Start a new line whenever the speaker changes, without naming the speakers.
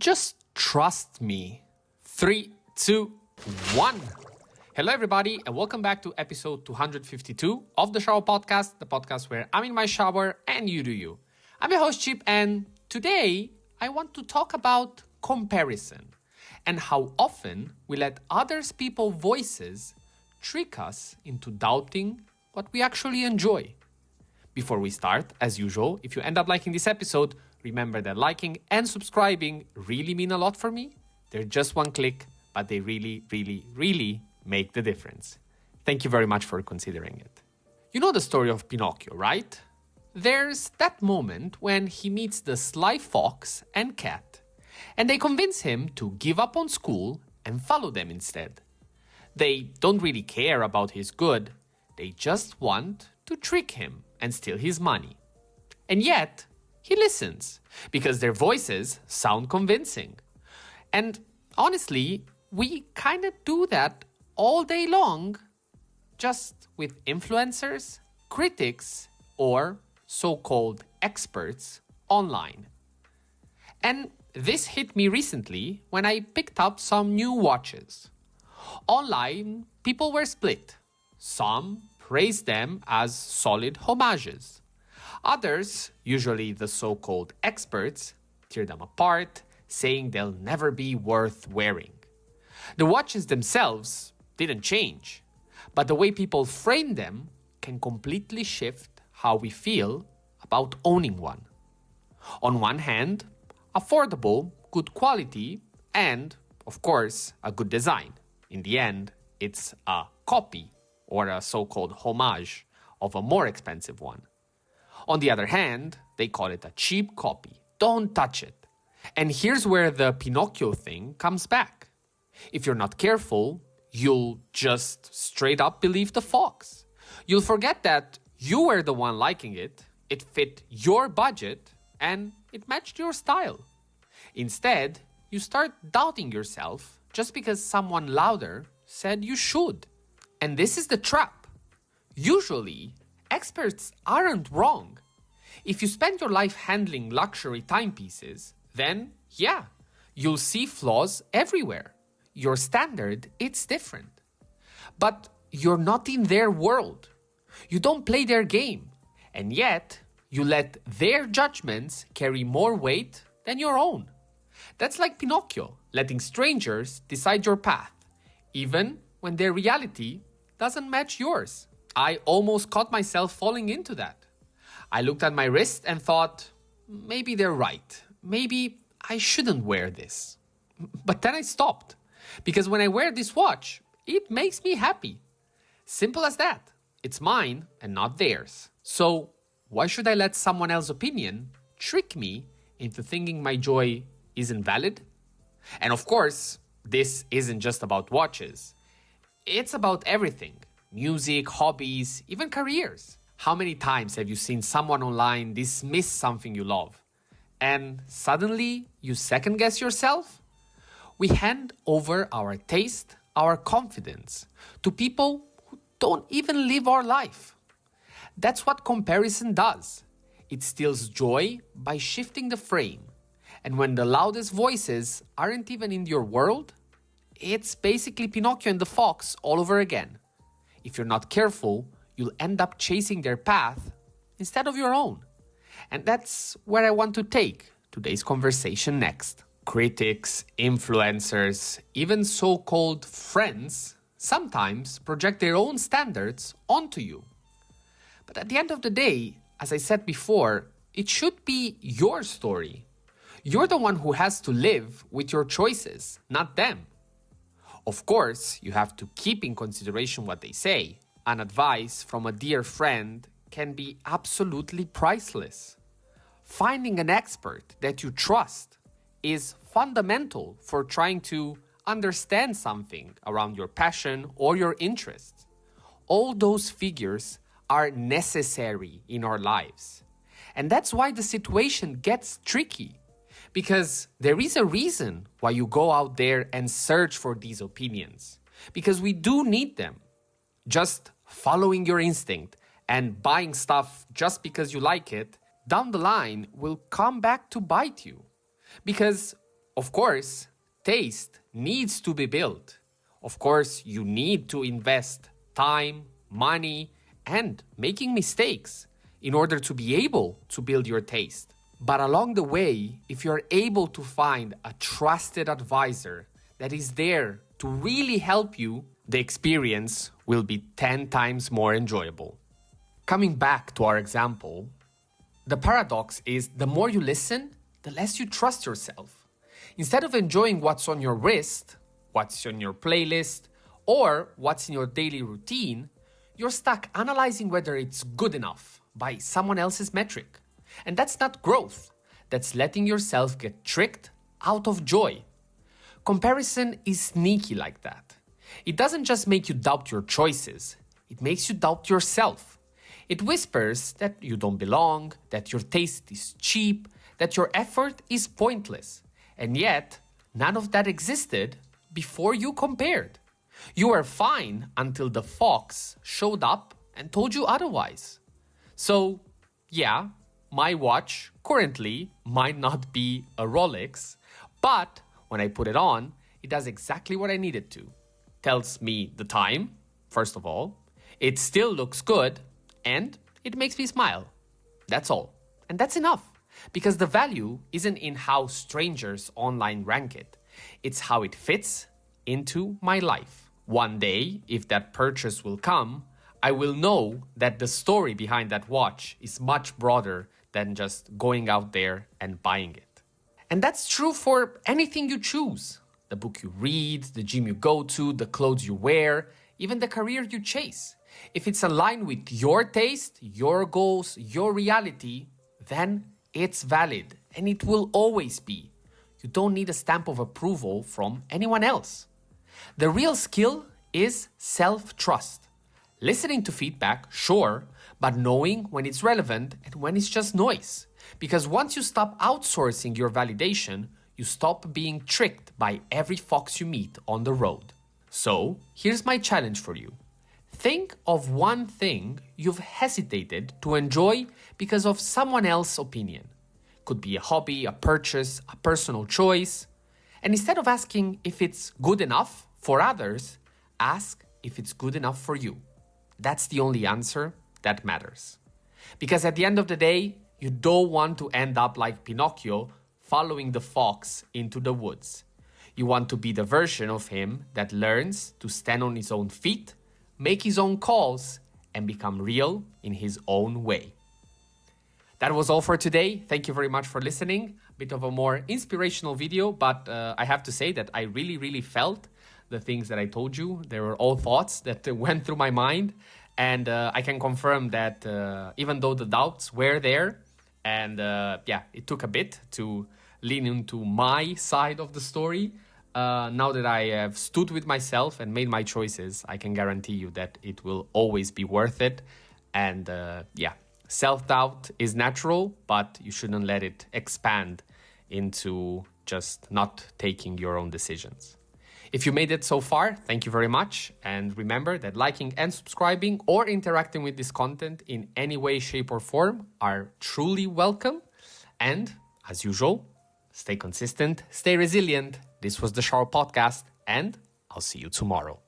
Just trust me. 3, 2, 1. Hello, everybody, and welcome back to episode 252 of the Shower Podcast, the podcast where I'm in my shower and you do you. I'm your host, Chip, and today I want to talk about comparison and how often we let others people's voices trick us into doubting what we actually enjoy. Before we start, as usual, if you end up liking this episode, remember that liking and subscribing really mean a lot for me. They're just one click, but they really make the difference. Thank you very much for considering it. You know the story of Pinocchio, right? There's that moment when he meets the sly fox and cat, and they convince him to give up on school and follow them instead. They don't really care about his good, they just want to trick him and steal his money. And yet, he listens, because their voices sound convincing. And honestly, we kind of do that all day long, just with influencers, critics, or so-called experts online. And this hit me recently when I picked up some new watches. Online, people were split. Some praised them as solid homages. Others, usually the so-called experts, tear them apart, saying they'll never be worth wearing. The watches themselves didn't change, but the way people frame them can completely shift how we feel about owning one. On one hand, affordable, good quality, and, of course, a good design. In the end, it's a copy or a so-called homage of a more expensive one. On the other hand, they call it a cheap copy. Don't touch it. And here's where the Pinocchio thing comes back. If you're not careful, you'll just straight up believe the fox. You'll forget that you were the one liking it, it fit your budget, and it matched your style. Instead, you start doubting yourself just because someone louder said you should. And this is the trap. Usually, experts aren't wrong. If you spend your life handling luxury timepieces, then, yeah, you'll see flaws everywhere. Your standard, it's different. But you're not in their world. You don't play their game. And yet, you let their judgments carry more weight than your own. That's like Pinocchio, letting strangers decide your path, even when their reality doesn't match yours. I almost caught myself falling into that. I looked at my wrist and thought, maybe they're right. Maybe I shouldn't wear this. But then I stopped. Because when I wear this watch, it makes me happy. Simple as that. It's mine and not theirs. So why should I let someone else's opinion trick me into thinking my joy isn't valid? And of course, this isn't just about watches. It's about everything. Music, hobbies, even careers. How many times have you seen someone online dismiss something you love? And suddenly you second guess yourself? We hand over our taste, our confidence, to people who don't even live our life. That's what comparison does. It steals joy by shifting the frame. And when the loudest voices aren't even in your world, it's basically Pinocchio and the fox all over again. If you're not careful, you'll end up chasing their path instead of your own. And that's where I want to take today's conversation next. Critics, influencers, even so-called friends sometimes project their own standards onto you. But at the end of the day, as I said before, it should be your story. You're the one who has to live with your choices, not them. Of course, you have to keep in consideration what they say. An advice from a dear friend can be absolutely priceless. Finding an expert that you trust is fundamental for trying to understand something around your passion or your interests. All those figures are necessary in our lives. And that's why the situation gets tricky. Because there is a reason why you go out there and search for these opinions. Because we do need them. Just following your instinct and buying stuff just because you like it, down the line will come back to bite you. Because Of course, taste needs to be built. Of course, you need to invest time, money, and making mistakes in order to be able to build your taste. But along the way, if you're able to find a trusted advisor that is there to really help you, the experience will be 10 times more enjoyable. Coming back to our example, the paradox is the more you listen, the less you trust yourself. Instead of enjoying what's on your wrist, what's on your playlist, or what's in your daily routine, you're stuck analyzing whether it's good enough by someone else's metric. And that's not growth. That's letting yourself get tricked out of joy. Comparison is sneaky like that. It doesn't just make you doubt your choices, it makes you doubt yourself. It whispers that you don't belong, that your taste is cheap, that your effort is pointless. And yet, none of that existed before you compared. You were fine until the fox showed up and told you otherwise. So, yeah, my watch currently might not be a Rolex, but when I put it on, it does exactly what I need it to. Tells me the time, first of all. It still looks good, and it makes me smile. That's all. And that's enough. Because the value isn't in how strangers online rank it. It's how it fits into my life. One day, if that purchase will come, I will know that the story behind that watch is much broader than just going out there and buying it. And that's true for anything you choose. The book you read, the gym you go to, the clothes you wear, even the career you chase. If it's aligned with your taste, your goals, your reality, then it's valid and it will always be. You don't need a stamp of approval from anyone else. The real skill is self-trust. Listening to feedback, sure, but knowing when it's relevant and when it's just noise. Because once you stop outsourcing your validation, you stop being tricked by every fox you meet on the road. So, here's my challenge for you. Think of one thing you've hesitated to enjoy because of someone else's opinion. Could be a hobby, a purchase, a personal choice. And instead of asking if it's good enough for others, ask if it's good enough for you. That's the only answer that matters. Because at the end of the day, you don't want to end up like Pinocchio following the fox into the woods. You want to be the version of him that learns to stand on his own feet, make his own calls, and become real in his own way. That was all for today. Thank you very much for listening. Bit of a more inspirational video, but I have to say that I really felt the things that I told you. They were all thoughts that went through my mind. And I can confirm that even though the doubts were there, and it took a bit to lean into my side of the story, now that I have stood with myself and made my choices, I can guarantee you that it will always be worth it. And self-doubt is natural, but you shouldn't let it expand into just not taking your own decisions. If you made it so far, thank you very much. And remember that liking and subscribing or interacting with this content in any way, shape or form are truly welcome. And as usual, stay consistent, stay resilient. This was the Shower Podcast, and I'll see you tomorrow.